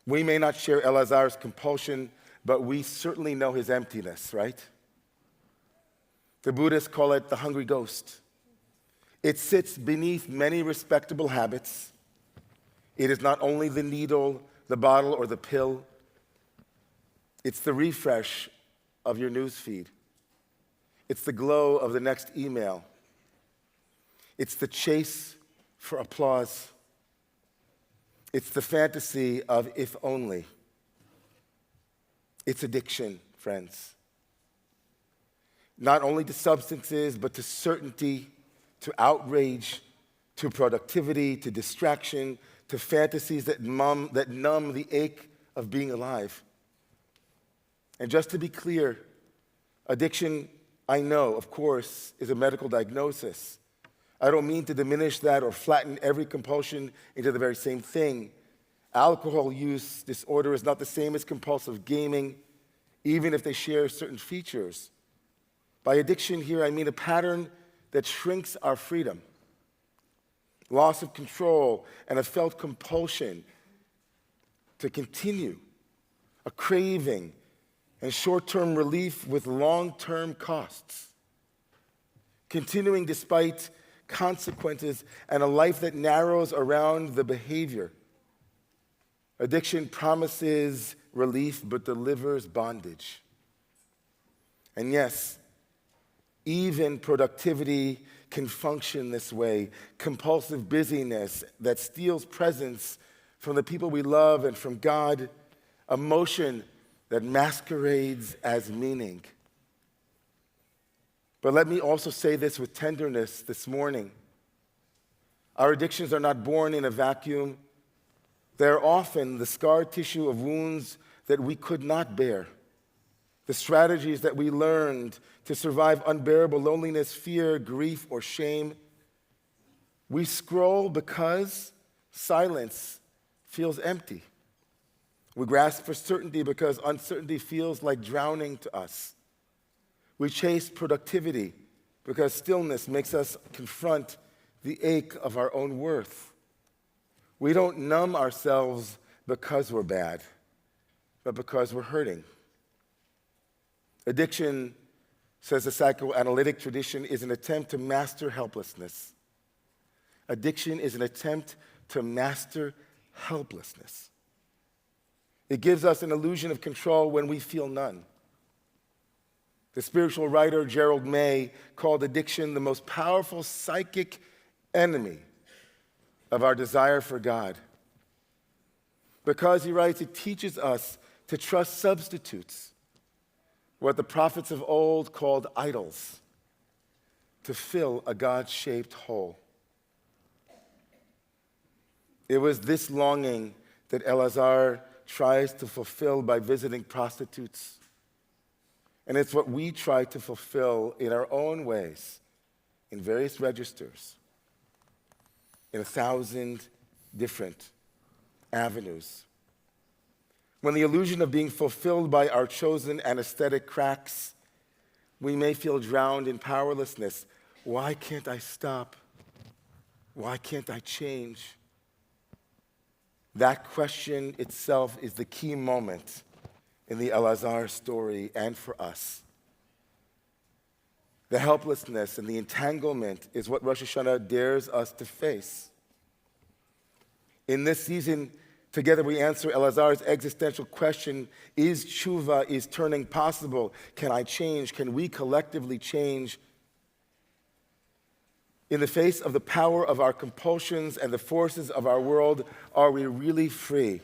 We may not share Elazar's compulsion, but we certainly know his emptiness, right? The Buddhists call it the hungry ghost. It sits beneath many respectable habits. It is not only the needle, the bottle, or the pill. It's the refresh of your news feed. It's the glow of the next email. It's the chase for applause. It's the fantasy of if only. It's addiction, friends. Not only to substances, but to certainty, to outrage, to productivity, to distraction, to fantasies that numb the ache of being alive. And just to be clear, addiction, I know, of course, is a medical diagnosis. I don't mean to diminish that or flatten every compulsion into the very same thing. Alcohol use disorder is not the same as compulsive gaming, even if they share certain features. By addiction here, I mean a pattern that shrinks our freedom. Loss of control and a felt compulsion to continue, a craving and short-term relief with long-term costs. Continuing despite consequences and a life that narrows around the behavior. Addiction promises relief but delivers bondage. And yes, even productivity can function this way. Compulsive busyness that steals presence from the people we love and from God. Emotion that masquerades as meaning. But let me also say this with tenderness this morning. Our addictions are not born in a vacuum. They're often the scar tissue of wounds that we could not bear. The strategies that we learned to survive unbearable loneliness, fear, grief, or shame. We scroll because silence feels empty. We grasp for certainty because uncertainty feels like drowning to us. We chase productivity because stillness makes us confront the ache of our own worth. We don't numb ourselves because we're bad, but because we're hurting. Addiction, says the psychoanalytic tradition, is an attempt to master helplessness. Addiction is an attempt to master helplessness. It gives us an illusion of control when we feel none. The spiritual writer Gerald May called addiction the most powerful psychic enemy of our desire for God. Because, he writes, it teaches us to trust substitutes, what the prophets of old called idols, to fill a God-shaped hole. It was this longing that Elazar tries to fulfill by visiting prostitutes. And it's what we try to fulfill in our own ways, in various registers, in 1,000 different avenues. When the illusion of being fulfilled by our chosen anesthetic cracks, we may feel drowned in powerlessness. Why can't I stop? Why can't I change? That question itself is the key moment in the Elazar story and for us. The helplessness and the entanglement is what Rosh Hashanah dares us to face. In this season, together we answer Elazar's existential question, is tshuva, is turning possible? Can I change? Can we collectively change? In the face of the power of our compulsions and the forces of our world, are we really free?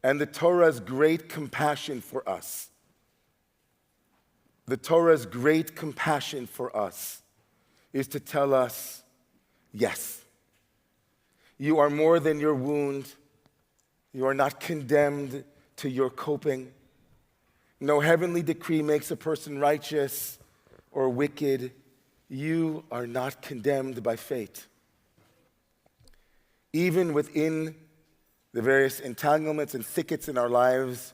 And the Torah's great compassion for us, the Torah's great compassion for us is to tell us, yes, you are more than your wound. You are not condemned to your coping. No heavenly decree makes a person righteous or wicked. You are not condemned by fate. Even within the various entanglements and thickets in our lives,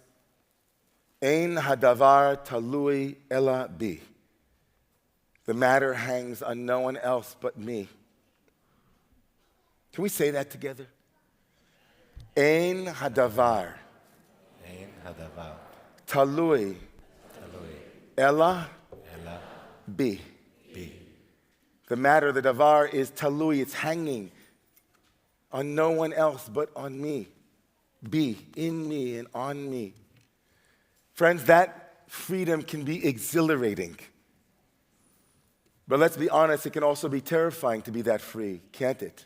Ein hadavar talui ela bi. The matter hangs on no one else but me. Can we say that together? Ein hadavar Ein hadavar talui talui ela ela bi. bi. The matter, the davar, is talui. It's hanging on no one else but on me. Be in me and on me. Friends, that freedom can be exhilarating. But let's be honest, it can also be terrifying to be that free, can't it?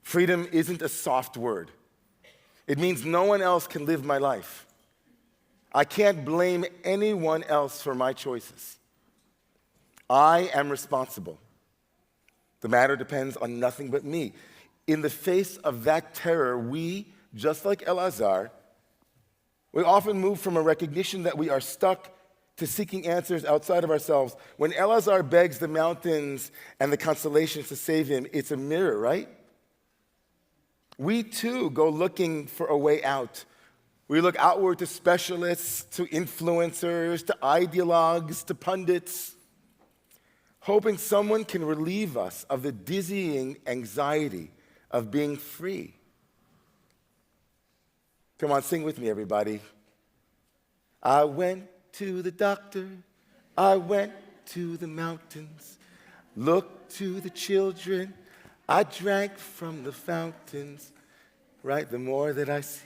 Freedom isn't a soft word. It means no one else can live my life. I can't blame anyone else for my choices. I am responsible. The matter depends on nothing but me. In the face of that terror, we, just like Elazar, we often move from a recognition that we are stuck to seeking answers outside of ourselves. When Elazar begs the mountains and the constellations to save him, it's a mirror, right? We too go looking for a way out. We look outward to specialists, to influencers, to ideologues, to pundits, hoping someone can relieve us of the dizzying anxiety of being free. Come on, sing with me, everybody. I went to the doctor, I went to the mountains, looked to the children, I drank from the fountains, right? The more that I see,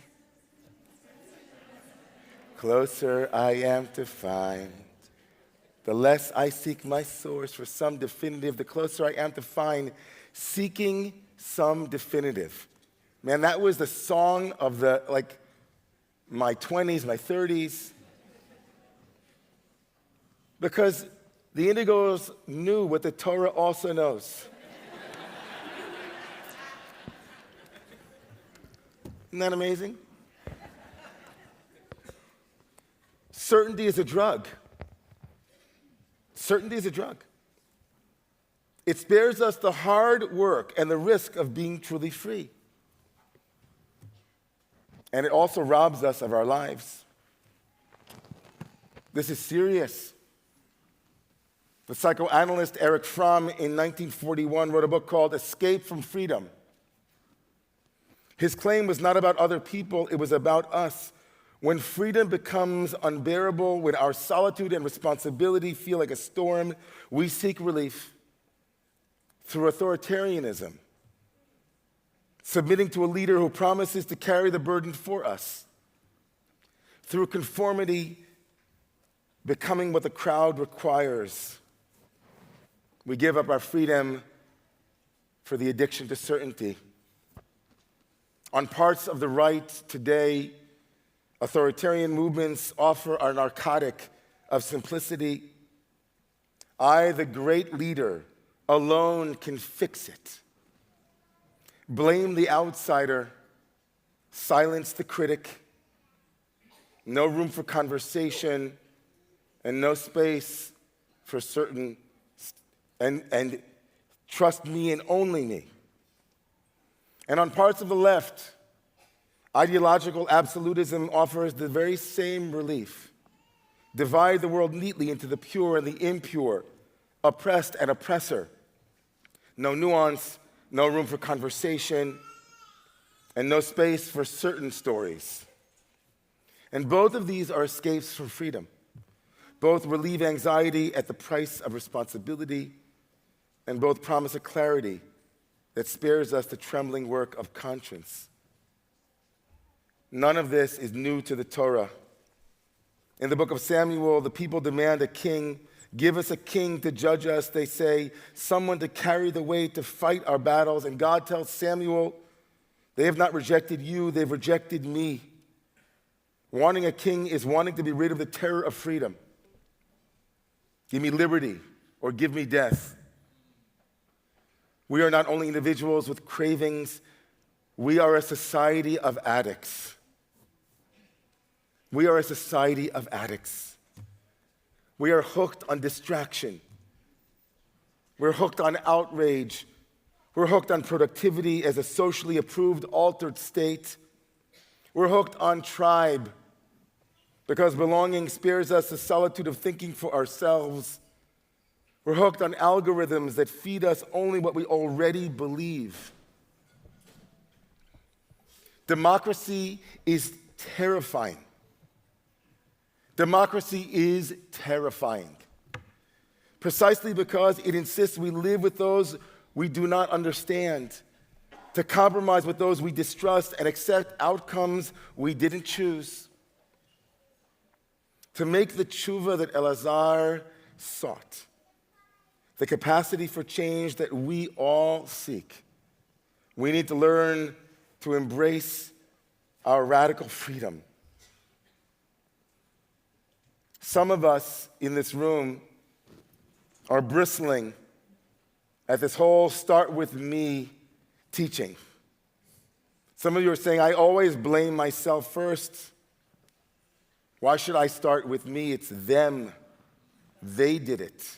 closer I am to find. The less I seek my source for some definitive, the closer I am to find seeking some definitive. Man, that was the song of my 20s, my 30s. Because the Indigos knew what the Torah also knows. Isn't that amazing? Certainty is a drug. Certainty is a drug. It spares us the hard work and the risk of being truly free. And it also robs us of our lives. This is serious. The psychoanalyst Erich Fromm in 1941 wrote a book called Escape from Freedom. His claim was not about other people, it was about us. When freedom becomes unbearable, when our solitude and responsibility feel like a storm, we seek relief through authoritarianism, submitting to a leader who promises to carry the burden for us, through conformity, becoming what the crowd requires. We give up our freedom for the addiction to certainty. On parts of the right today, authoritarian movements offer a narcotic of simplicity. I, the great leader, alone can fix it. Blame the outsider, silence the critic, no room for conversation, and no space for certain, and trust me and only me. And on parts of the left, ideological absolutism offers the very same relief. Divide the world neatly into the pure and the impure, oppressed and oppressor. No nuance, no room for conversation, and no space for certain stories. And both of these are escapes from freedom. Both relieve anxiety at the price of responsibility, and both promise a clarity that spares us the trembling work of conscience. None of this is new to the Torah. In the book of Samuel, the people demand a king. Give us a king to judge us, they say, someone to carry the weight, to fight our battles. And God tells Samuel, they have not rejected you, they've rejected me. Wanting a king is wanting to be rid of the terror of freedom. Give me liberty or give me death. We are not only individuals with cravings, we are a society of addicts. We are a society of addicts. We are hooked on distraction. We're hooked on outrage. We're hooked on productivity as a socially approved altered state. We're hooked on tribe because belonging spares us the solitude of thinking for ourselves. We're hooked on algorithms that feed us only what we already believe. Democracy is terrifying. Democracy is terrifying. Precisely because it insists we live with those we do not understand, to compromise with those we distrust and accept outcomes we didn't choose. To make the tshuva that Elazar sought, the capacity for change that we all seek, we need to learn to embrace our radical freedom. Some of us in this room are bristling at this whole start with me teaching. Some of you are saying, I always blame myself first. Why should I start with me? It's them. They did it.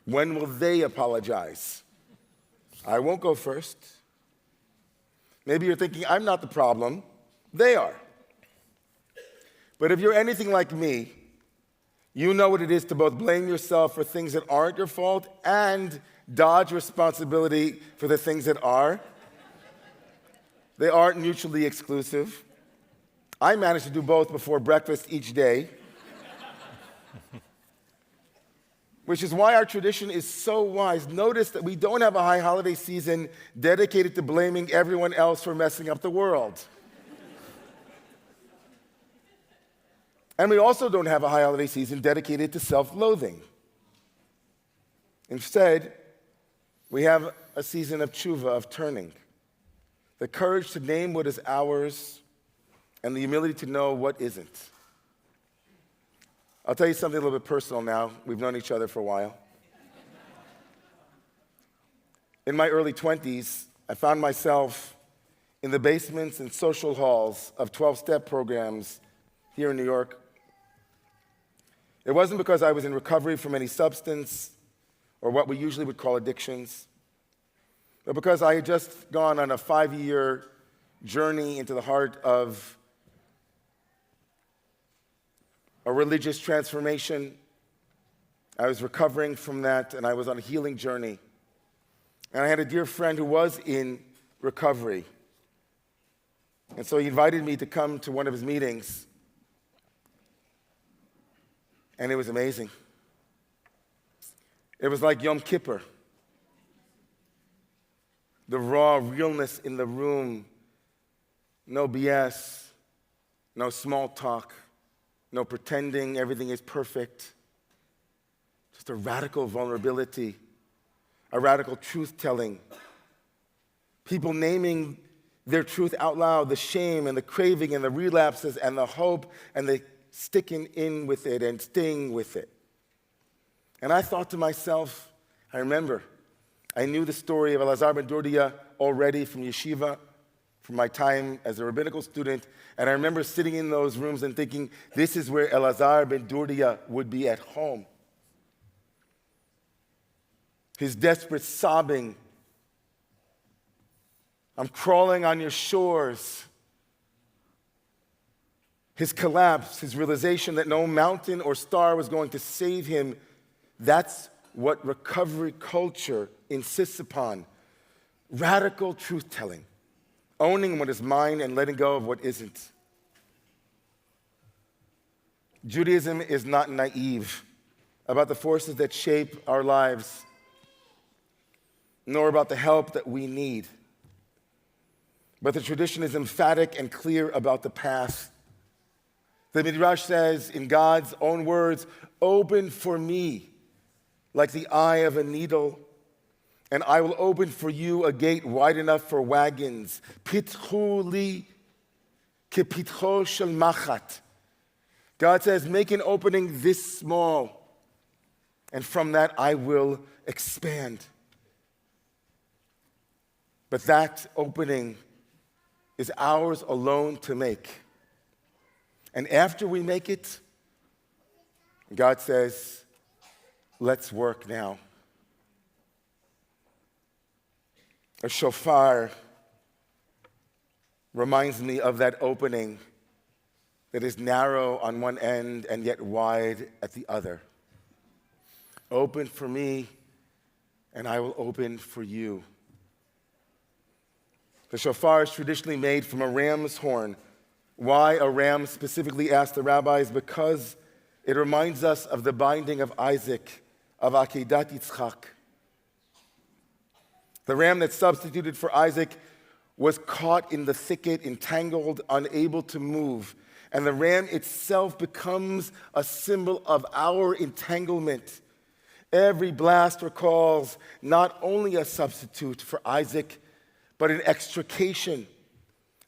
When will they apologize? I won't go first. Maybe you're thinking, I'm not the problem. They are. But if you're anything like me, you know what it is to both blame yourself for things that aren't your fault and dodge responsibility for the things that are. They aren't mutually exclusive. I manage to do both before breakfast each day, which is why our tradition is so wise. Notice that we don't have a high holiday season dedicated to blaming everyone else for messing up the world. And we also don't have a high holiday season dedicated to self-loathing. Instead, we have a season of tshuva, of turning, the courage to name what is ours and the humility to know what isn't. I'll tell you something a little bit personal now. We've known each other for a while. In my early 20s, I found myself in the basements and social halls of 12-step programs here in New York. It wasn't because I was in recovery from any substance or what we usually would call addictions, but because I had just gone on a 5-year journey into the heart of a religious transformation. I was recovering from that, and I was on a healing journey. And I had a dear friend who was in recovery. And so he invited me to come to one of his meetings. And it was amazing. It was like Yom Kippur. The raw realness in the room. No BS, no small talk, no pretending everything is perfect. Just a radical vulnerability, a radical truth-telling. People naming their truth out loud, the shame and the craving and the relapses and the hope and the sticking in with it and staying with it. And I thought to myself, I remember, I knew the story of Elazar ben Durdia already from yeshiva, from my time as a rabbinical student, and I remember sitting in those rooms and thinking, this is where Elazar ben Durdia would be at home. His desperate sobbing, I'm crawling on your shores. His collapse, his realization that no mountain or star was going to save him, that's what recovery culture insists upon. Radical truth-telling, owning what is mine and letting go of what isn't. Judaism is not naive about the forces that shape our lives, nor about the help that we need. But the tradition is emphatic and clear about the path. The Midrash says, in God's own words, open for me like the eye of a needle, and I will open for you a gate wide enough for wagons. Pitchu li kepitcho shel machat. God says, make an opening this small, and from that I will expand. But that opening is ours alone to make. And after we make it, God says, let's work now. A shofar reminds me of that opening that is narrow on one end and yet wide at the other. Open for me, and I will open for you. The shofar is traditionally made from a ram's horn. Why a ram specifically, asked the rabbis? Because it reminds us of the binding of Isaac, of Akedat Yitzchak. The ram that substituted for Isaac was caught in the thicket, entangled, unable to move. And the ram itself becomes a symbol of our entanglement. Every blast recalls not only a substitute for Isaac, but an extrication,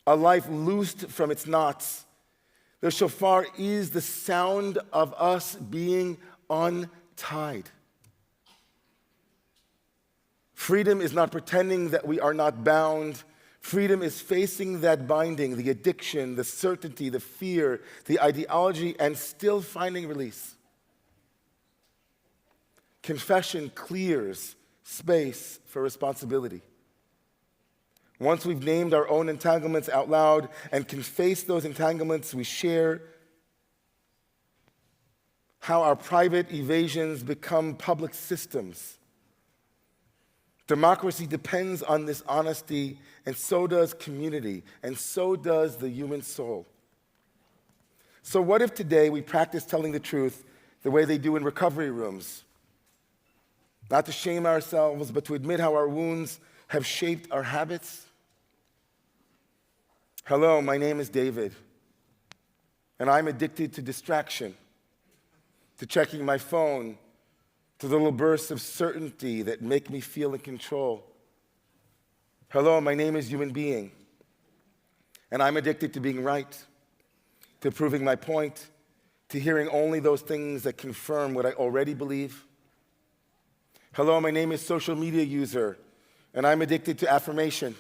a life loosed from its knots. The shofar is the sound of us being untied. Freedom is not pretending that we are not bound. Freedom is facing that binding, the addiction, the certainty, the fear, the ideology, and still finding release. Confession clears space for responsibility. Once we've named our own entanglements out loud and can face those entanglements, we share how our private evasions become public systems. Democracy depends on this honesty, and so does community, and so does the human soul. So what if today we practice telling the truth the way they do in recovery rooms? Not to shame ourselves, but to admit how our wounds have shaped our habits. Hello, my name is David, and I'm addicted to distraction, to checking my phone, to the little bursts of certainty that make me feel in control. Hello, my name is human being, and I'm addicted to being right, to proving my point, to hearing only those things that confirm what I already believe. Hello, my name is social media user, and I'm addicted to affirmation,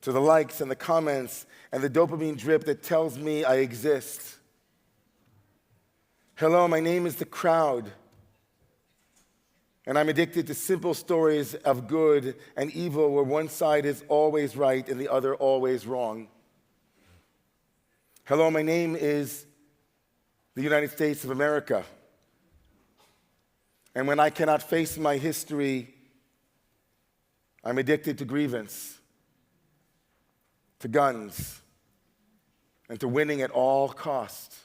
to the likes and the comments and the dopamine drip that tells me I exist. Hello, my name is the crowd, and I'm addicted to simple stories of good and evil where one side is always right and the other always wrong. Hello, my name is the United States of America. And when I cannot face my history, I'm addicted to grievance, to guns, and to winning at all costs.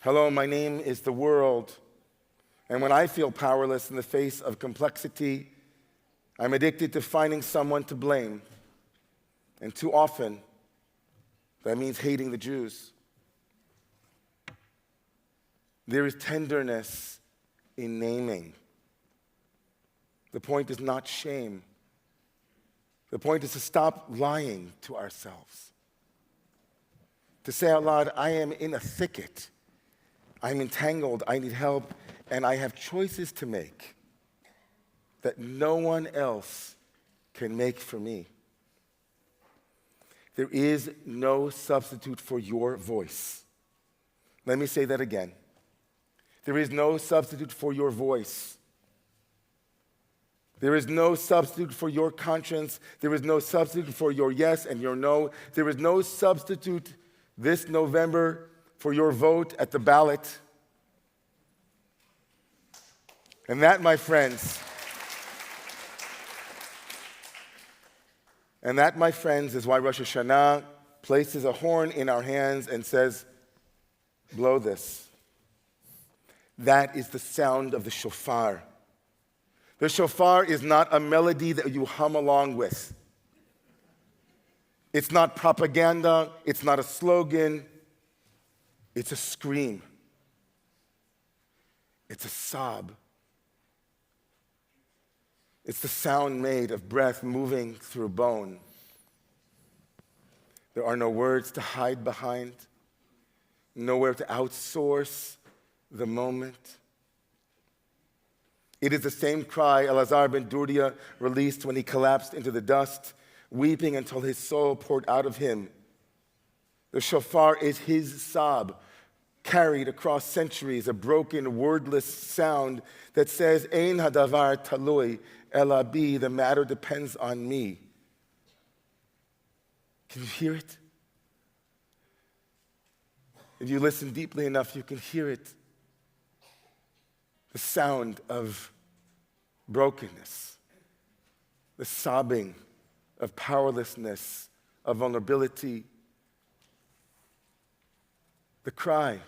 Hello, my name is the world. And when I feel powerless in the face of complexity, I'm addicted to finding someone to blame. And too often, that means hating the Jews. There is tenderness in naming. The point is not shame. The point is to stop lying to ourselves. To say out loud, I am in a thicket. I'm entangled. I need help. And I have choices to make that no one else can make for me. There is no substitute for your voice. Let me say that again. There is no substitute for your voice. There is no substitute for your conscience. There is no substitute for your yes and your no. There is no substitute this November for your vote at the ballot. And that, my friends, is why Rosh Hashanah places a horn in our hands and says, blow this. That is the sound of the shofar. The shofar is not a melody that you hum along with. It's not propaganda. It's not a slogan. It's a scream. It's a sob. It's the sound made of breath moving through bone. There are no words to hide behind, nowhere to outsource the moment. It is the same cry Elazar ben Durdia released when he collapsed into the dust, weeping until his soul poured out of him. The shofar is his sob, carried across centuries, a broken, wordless sound that says, Ein hadavar talui ela bi, the matter depends on me. Can you hear it? If you listen deeply enough, you can hear it. The sound of brokenness, the sobbing of powerlessness, of vulnerability. The cry